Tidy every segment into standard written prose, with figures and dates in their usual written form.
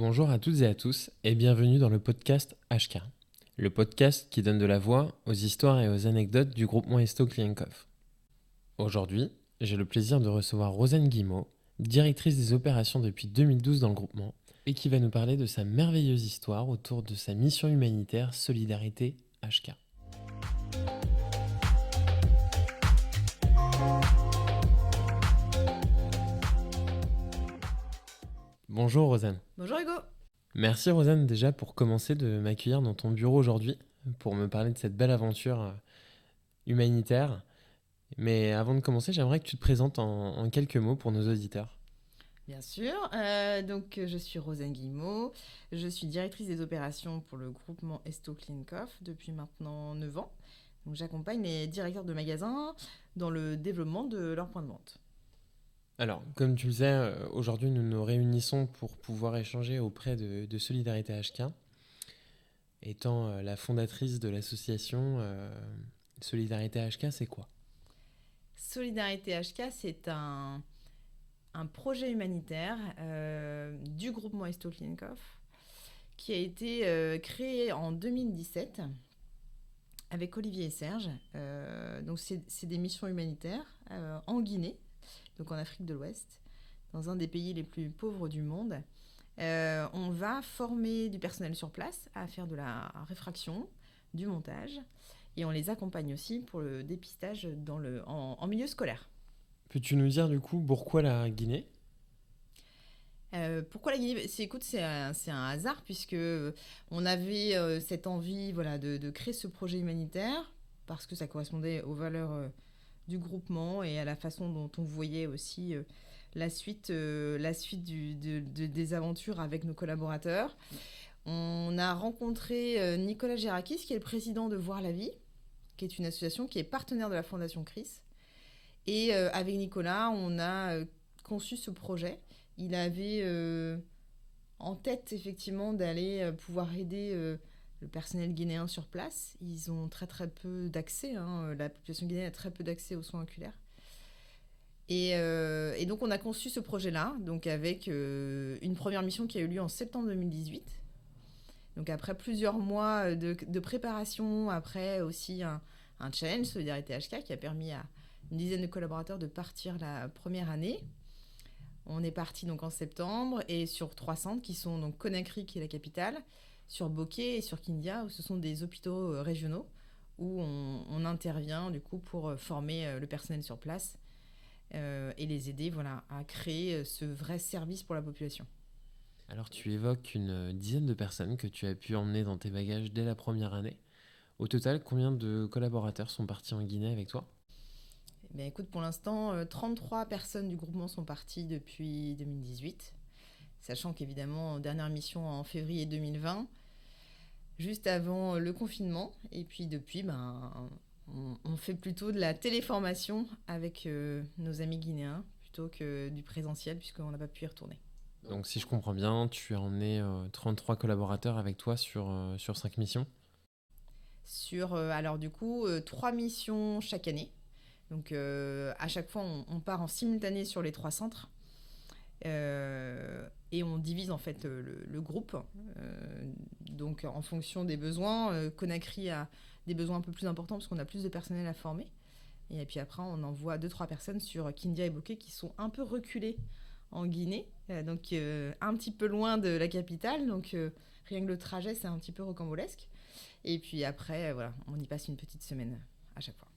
Bonjour à toutes et à tous et bienvenue dans le podcast HK, le podcast qui donne de la voix aux histoires et aux anecdotes du groupement Esto Klienkov. Aujourd'hui, j'ai le plaisir de recevoir Rosanne Guimau, directrice des opérations depuis 2012 dans le groupement, et qui va nous parler de sa merveilleuse histoire autour de sa mission humanitaire Solidarité HK. Bonjour Rosanne. Bonjour Hugo. Merci Rosanne déjà pour commencer de m'accueillir dans ton bureau aujourd'hui pour me parler de cette belle aventure humanitaire. Mais avant de commencer, j'aimerais que tu te présentes en quelques mots pour nos auditeurs. Bien sûr, je suis Rosanne Guimau, je suis directrice des opérations pour le groupement Esto Klienkov depuis maintenant 9 ans. Donc, j'accompagne les directeurs de magasins dans le développement de leur point de vente. Alors, comme tu le sais, aujourd'hui nous nous réunissons pour pouvoir échanger auprès de Solidarité HK. Étant la fondatrice de l'association Solidarité HK, c'est quoi ? Solidarité HK, c'est un projet humanitaire du groupement Esto Klienkov qui a été créé en 2017 avec Olivier et Serge. Donc c'est des missions humanitaires en Guinée, donc en Afrique de l'Ouest, dans un des pays les plus pauvres du monde. On va former du personnel sur place à faire de la réfraction, du montage, et on les accompagne aussi pour le dépistage en milieu scolaire. Peux-tu nous dire du coup pourquoi la Guinée ? Pourquoi la Guinée ? C'est un hasard puisque on avait cette envie de créer ce projet humanitaire parce que ça correspondait aux valeurs du groupement et à la façon dont on voyait aussi la suite des aventures avec nos collaborateurs. On a rencontré Nicolas Gérakis, qui est le président de Voir la Vie, qui est une association qui est partenaire de la Fondation CRIS. Et avec Nicolas, on a conçu ce projet. Il avait en tête effectivement d'aller pouvoir aider le personnel guinéen sur place. Ils ont très très peu d'accès, la population guinéenne a très peu d'accès aux soins oculaires. Et donc on a conçu ce projet-là, donc avec une première mission qui a eu lieu en septembre 2018. Donc après plusieurs mois de préparation, après aussi un challenge Solidarité HK qui a permis à une dizaine de collaborateurs de partir la première année. On est parti donc en septembre et sur 3 centres qui sont donc Conakry qui est la capitale, sur Bokeh et sur Kindia où ce sont des hôpitaux régionaux où on intervient du coup pour former le personnel sur place et les aider à créer ce vrai service pour la population. Alors tu évoques une dizaine de personnes que tu as pu emmener dans tes bagages dès la première année. Au total, combien de collaborateurs sont partis en Guinée avec toi ? Écoute, pour l'instant, 33 personnes du groupement sont parties depuis 2018, sachant qu'évidemment, dernière mission en février 2020, juste avant le confinement. Et puis depuis, on fait plutôt de la téléformation avec nos amis guinéens, plutôt que du présentiel, puisqu'on n'a pas pu y retourner. Donc si je comprends bien, tu as emmené 33 collaborateurs avec toi sur 5 missions ? Sur, 3 missions chaque année. Donc à chaque fois, on part en simultané sur les 3 centres et on divise en fait le groupe. Donc en fonction des besoins, Conakry a des besoins un peu plus importants parce qu'on a plus de personnel à former. Et puis après, on envoie 2-3 personnes sur Kindia et Bokeh qui sont un peu reculées en Guinée, donc un petit peu loin de la capitale. Donc rien que le trajet, c'est un petit peu rocambolesque. Et puis après, on y passe une petite semaine à chaque fois.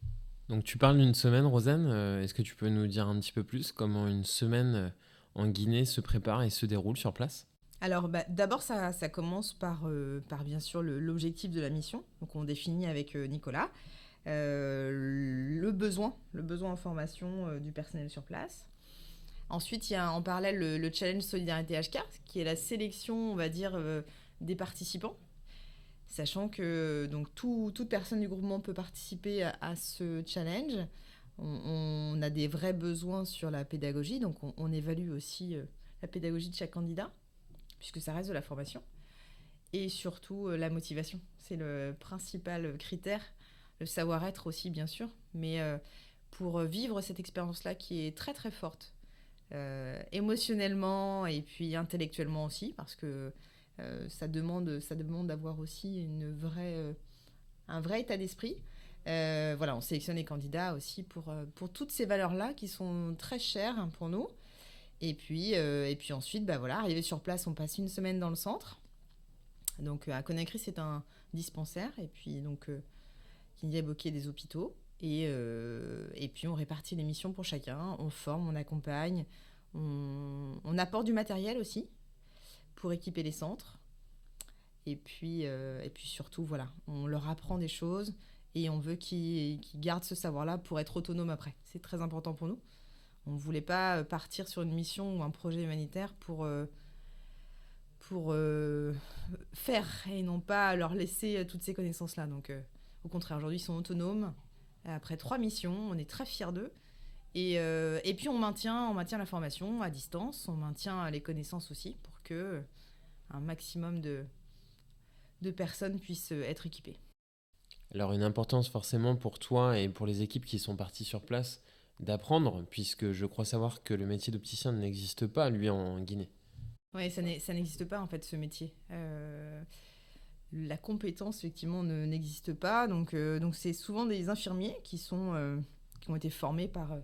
Donc tu parles d'une semaine, Rosanne. Est-ce que tu peux nous dire un petit peu plus comment une semaine en Guinée se prépare et se déroule sur place ? Alors d'abord, ça commence par bien sûr l'objectif de la mission. Donc on définit avec Nicolas le besoin en formation du personnel sur place. Ensuite, il y a en parallèle le challenge Solidarité HK, qui est la sélection, on va dire, des participants. Sachant que donc, toute personne du groupement peut participer à ce challenge. On a des vrais besoins sur la pédagogie, donc on évalue aussi la pédagogie de chaque candidat, puisque ça reste de la formation. Et surtout, la motivation. C'est le principal critère. Le savoir-être aussi, bien sûr. Mais pour vivre cette expérience-là qui est très, très forte, émotionnellement et puis intellectuellement aussi, parce que ça demande d'avoir aussi un vrai état d'esprit. Voilà, on sélectionne les candidats aussi pour toutes ces valeurs-là qui sont très chères pour nous. Et puis ensuite, bah voilà, arrivé sur place, on passe une semaine dans le centre. Donc à Conakry, c'est un dispensaire. Et puis donc, Kinyabouké, des hôpitaux. Et puis on répartit les missions pour chacun. On forme, on accompagne. On apporte du matériel aussi pour équiper les centres. Et puis surtout, voilà, on leur apprend des choses et on veut qu'ils gardent ce savoir-là pour être autonomes après. C'est très important pour nous. On ne voulait pas partir sur une mission ou un projet humanitaire pour faire et non pas leur laisser toutes ces connaissances-là. Donc, au contraire, aujourd'hui, ils sont autonomes. Après 3 missions, on est très fiers d'eux. Et puis, on maintient la formation à distance, on maintient les connaissances aussi pour que un maximum de personnes puissent être équipées. Alors une importance forcément pour toi et pour les équipes qui sont parties sur place d'apprendre, puisque je crois savoir que le métier d'opticien n'existe pas, lui, en Guinée. Oui, ça n'existe pas en fait ce métier. La compétence effectivement n'existe pas, donc c'est souvent des infirmiers qui ont été formés par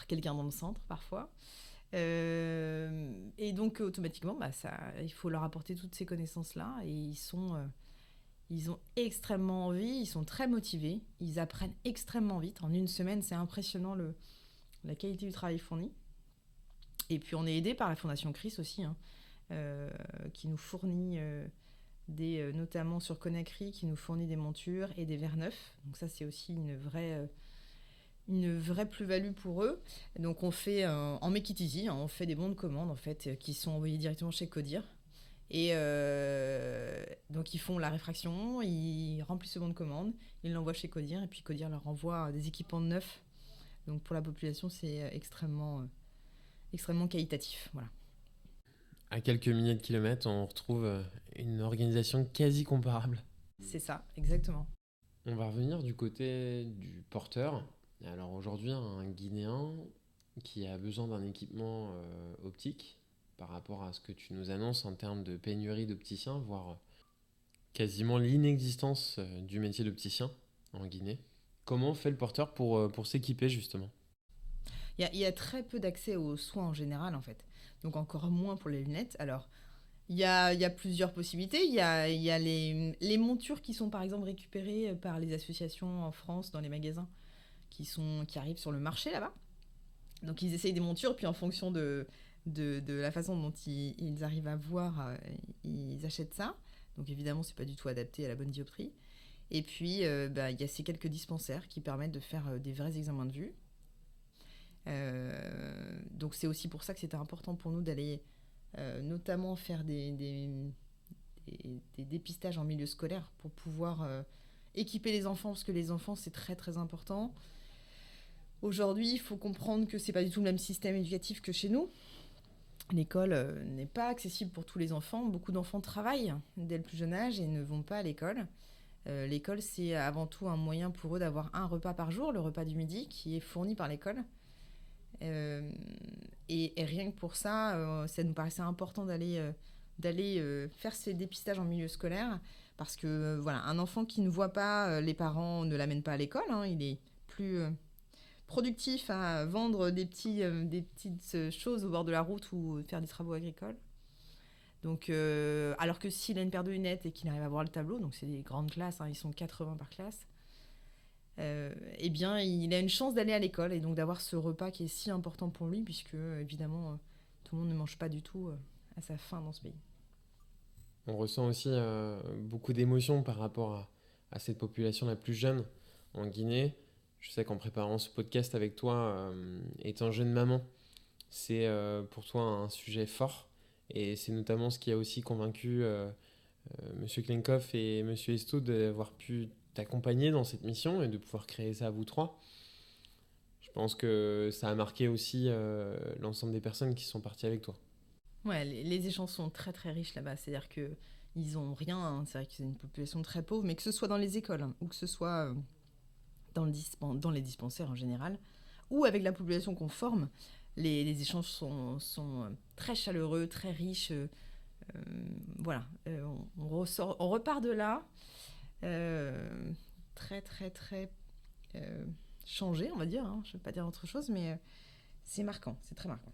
quelqu'un dans le centre parfois. Et donc automatiquement, il faut leur apporter toutes ces connaissances-là et ils ont extrêmement envie, ils sont très motivés, ils apprennent extrêmement vite. En une semaine, c'est impressionnant la qualité du travail fourni. Et puis on est aidé par la Fondation CRIS aussi, hein, qui nous fournit notamment sur Conakry, qui nous fournit des montures et des verres neufs. Donc ça, c'est aussi une vraie plus-value pour eux. Donc on fait en make it easy, hein, on fait des bons de commande en fait, qui sont envoyés directement chez Codir. Et donc ils font la réfraction, ils remplissent ce bon de commande, ils l'envoient chez Codir et puis Codir leur envoie des équipements neufs. Donc pour la population, c'est extrêmement qualitatif. Voilà. À quelques milliers de kilomètres, on retrouve une organisation quasi comparable. C'est ça, exactement. On va revenir du côté du porteur. Alors aujourd'hui, un Guinéen qui a besoin d'un équipement optique par rapport à ce que tu nous annonces en termes de pénurie d'opticiens, voire quasiment l'inexistence du métier d'opticien en Guinée. Comment fait le porteur pour s'équiper justement? Il y a très peu d'accès aux soins en général, en fait. Donc encore moins pour les lunettes. Alors, il y a plusieurs possibilités. Il y a les montures qui sont par exemple récupérées par les associations en France dans les magasins qui arrivent sur le marché là-bas. Donc ils essayent des montures, puis en fonction de la façon dont ils arrivent à voir, ils achètent ça. Donc évidemment, c'est pas du tout adapté à la bonne dioptrie. Et puis, il y a ces quelques dispensaires qui permettent de faire des vrais examens de vue. Donc c'est aussi pour ça que c'était important pour nous d'aller notamment faire des dépistages en milieu scolaire pour pouvoir équiper les enfants, parce que les enfants, c'est très très important. Aujourd'hui, il faut comprendre que c'est pas du tout le même système éducatif que chez nous. L'école n'est pas accessible pour tous les enfants. Beaucoup d'enfants travaillent dès le plus jeune âge et ne vont pas à l'école. L'école, c'est avant tout un moyen pour eux d'avoir un repas par jour, le repas du midi, qui est fourni par l'école. Et rien que pour ça, ça nous paraissait important d'aller faire ces dépistages en milieu scolaire, parce que voilà, un enfant qui ne voit pas les parents ne l'amène pas à l'école, hein, il est plus productif à vendre des petites choses au bord de la route ou faire des travaux agricoles. Donc, alors que s'il a une paire de lunettes et qu'il arrive à voir le tableau, donc c'est des grandes classes, hein, ils sont 80 par classe, eh bien, il a une chance d'aller à l'école et donc d'avoir ce repas qui est si important pour lui, puisque évidemment, tout le monde ne mange pas du tout à sa faim dans ce pays. On ressent aussi beaucoup d'émotions par rapport à cette population la plus jeune en Guinée. Je sais qu'en préparant ce podcast avec toi, étant jeune maman, c'est pour toi un sujet fort. Et c'est notamment ce qui a aussi convaincu Monsieur Klenkov et Monsieur Esto d'avoir pu t'accompagner dans cette mission et de pouvoir créer ça à vous trois. Je pense que ça a marqué aussi l'ensemble des personnes qui sont parties avec toi. Ouais, les échanges sont très très riches là-bas, c'est-à-dire que ils ont rien, hein. C'est vrai que c'est une population très pauvre, mais que ce soit dans les écoles, hein, ou que ce soit dans les dispensaires en général, ou avec la population qu'on forme, les échanges sont très chaleureux, très riches. Voilà, on repart de là très, très, très changé, on va dire. Je ne vais pas dire autre chose, mais c'est marquant, c'est très marquant.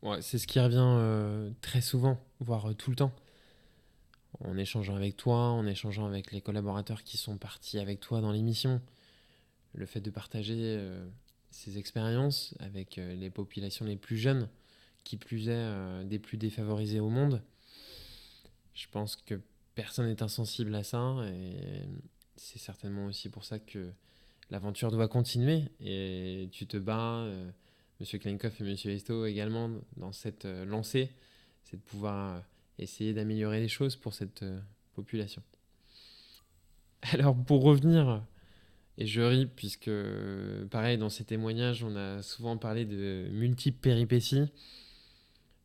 Ouais, c'est ce qui revient très souvent, voire tout le temps. En échangeant avec toi, en échangeant avec les collaborateurs qui sont partis avec toi dans l'émission, le fait de partager ces expériences avec les populations les plus jeunes, qui plus est des plus défavorisés au monde, je pense que personne n'est insensible à ça et c'est certainement aussi pour ça que l'aventure doit continuer et tu te bats, Monsieur Kleinkopf et Monsieur Esto également, dans cette lancée, c'est de pouvoir essayer d'améliorer les choses pour cette population. Alors pour revenir, et je ris puisque pareil dans ces témoignages on a souvent parlé de multiples péripéties,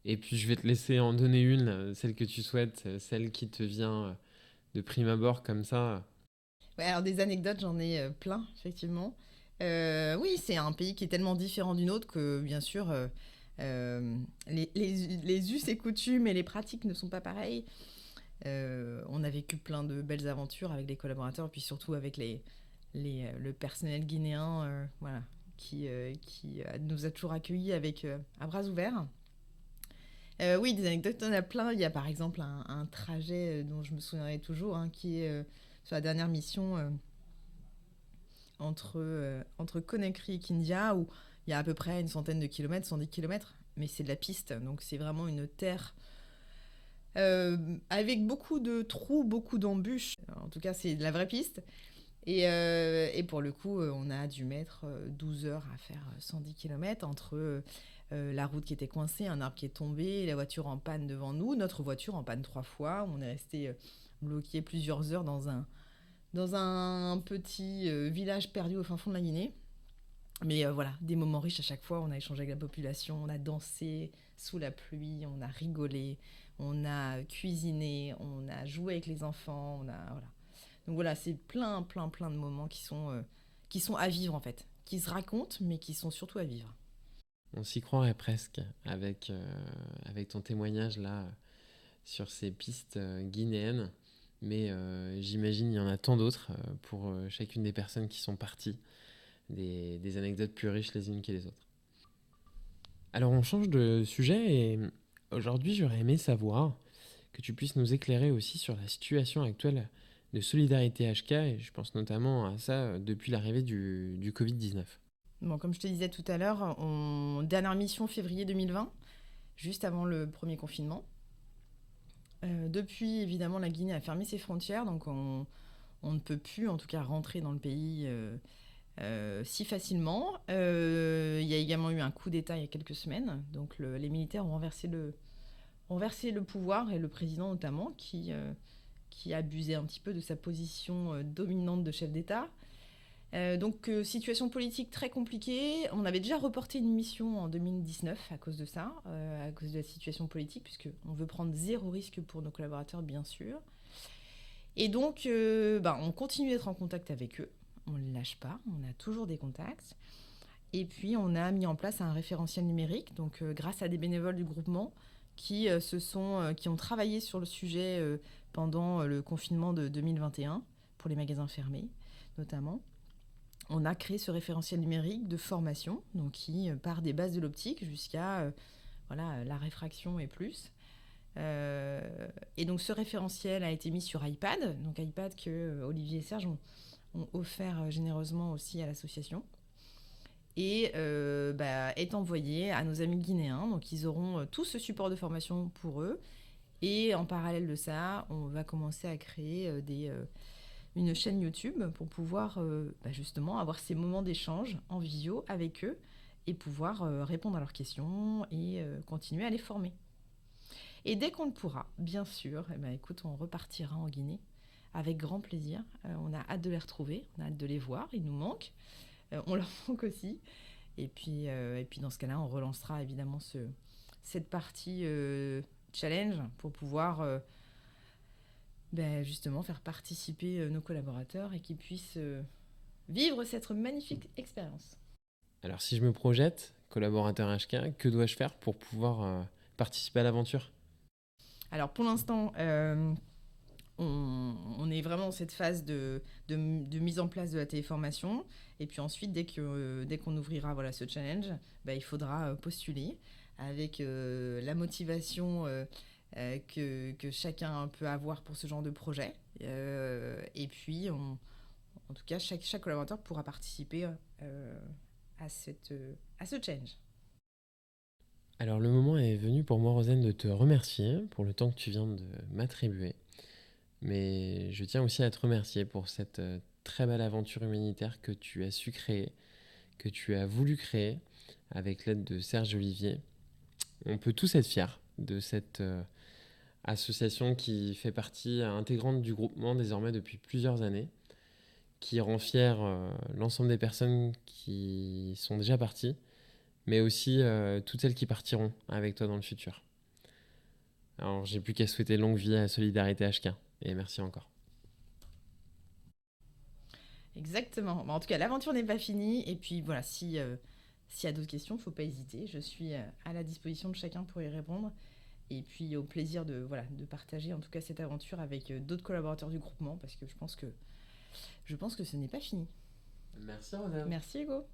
et puis je vais te laisser en donner une, celle que tu souhaites, celle qui te vient de prime abord comme ça. Ouais, alors des anecdotes, j'en ai plein, effectivement. Oui, c'est un pays qui est tellement différent du nôtre que, bien sûr, les us et coutumes et les pratiques ne sont pas pareilles. On a vécu plein de belles aventures avec les collaborateurs, puis surtout avec le personnel guinéen, voilà, qui nous a toujours accueillis avec à bras ouverts. Oui, des anecdotes, on a plein. Il y a par exemple un trajet dont je me souviendrai toujours, qui est sur la dernière mission entre Conakry et Kindia, où il y a à peu près une centaine de kilomètres, 110 kilomètres, mais c'est de la piste, donc c'est vraiment une terre avec beaucoup de trous, beaucoup d'embûches. En tout cas, c'est de la vraie piste. Et pour le coup, on a dû mettre 12 heures à faire 110 kilomètres entre la route qui était coincée, un arbre qui est tombé, la voiture en panne devant nous, notre voiture en panne 3 fois. On est resté bloqué plusieurs heures dans un petit village perdu au fin fond de la Guinée. Mais voilà, des moments riches à chaque fois. On a échangé avec la population, on a dansé sous la pluie, on a rigolé, on a cuisiné, on a joué avec les enfants, voilà. Donc voilà, c'est plein, plein, plein de moments qui sont à vivre en fait, qui se racontent, mais qui sont surtout à vivre. On s'y croirait presque avec ton témoignage là sur ces pistes guinéennes, mais j'imagine il y en a tant d'autres pour chacune des personnes qui sont parties, des anecdotes plus riches les unes que les autres. Alors on change de sujet et aujourd'hui j'aurais aimé savoir que tu puisses nous éclairer aussi sur la situation actuelle de Solidarité HK, et je pense notamment à ça depuis l'arrivée du Covid-19. Bon, comme je te disais tout à l'heure, dernière mission février 2020, juste avant le premier confinement. Depuis, évidemment, la Guinée a fermé ses frontières, donc on ne peut plus, en tout cas, rentrer dans le pays si facilement. Il y a également eu un coup d'État il y a quelques semaines, donc les militaires ont renversé le pouvoir, et le président notamment, qui abusait un petit peu de sa position dominante de chef d'État. Donc situation politique très compliquée. On avait déjà reporté une mission en 2019 à cause de ça, à cause de la situation politique, puisqu'on veut prendre zéro risque pour nos collaborateurs, bien sûr. Et donc on continue d'être en contact avec eux. On ne les lâche pas, on a toujours des contacts. Et puis on a mis en place un référentiel numérique, donc grâce à des bénévoles du groupement qui ont travaillé sur le sujet pendant le confinement de 2021 pour les magasins fermés notamment. On a créé ce référentiel numérique de formation, donc qui part des bases de l'optique jusqu'à la réfraction et plus. Et donc ce référentiel a été mis sur iPad, donc iPad que Olivier et Serge ont offert généreusement aussi à l'association, et est envoyé à nos amis guinéens. Donc ils auront tout ce support de formation pour eux. Et en parallèle de ça, on va commencer à créer une chaîne YouTube pour pouvoir justement avoir ces moments d'échange en visio avec eux et pouvoir répondre à leurs questions et continuer à les former. Et dès qu'on le pourra, bien sûr, écoute, on repartira en Guinée avec grand plaisir. On a hâte de les retrouver, on a hâte de les voir, ils nous manquent, on leur manque aussi. Et puis dans ce cas-là, on relancera évidemment cette partie challenge pour pouvoir justement faire participer nos collaborateurs et qu'ils puissent vivre cette magnifique expérience. Alors si je me projette, collaborateur HK, que dois-je faire pour pouvoir participer à l'aventure? Alors pour l'instant, on est vraiment dans cette phase de mise en place de la téléformation. Et puis ensuite, dès qu'on ouvrira ce challenge, il faudra postuler avec la motivation que chacun peut avoir pour ce genre de projet. Et puis, en tout cas, chaque collaborateur pourra participer à ce challenge. Alors le moment est venu pour moi, Rosane, de te remercier pour le temps que tu viens de m'attribuer. Mais je tiens aussi à te remercier pour cette très belle aventure humanitaire que tu as su créer, que tu as voulu créer avec l'aide de Serge Olivier. On peut tous être fiers de cette association qui fait partie intégrante du groupement désormais depuis plusieurs années, qui rend fier l'ensemble des personnes qui sont déjà parties, mais aussi toutes celles qui partiront avec toi dans le futur. Alors j'ai plus qu'à souhaiter longue vie à Solidarité HK, et merci encore. Exactement. En tout cas, l'aventure n'est pas finie. Et puis voilà, s'il y a d'autres questions, il ne faut pas hésiter. Je suis à la disposition de chacun pour y répondre. Et puis au plaisir de partager en tout cas cette aventure avec d'autres collaborateurs du groupement parce que je pense que ce n'est pas fini. Merci Rosa. Merci Hugo.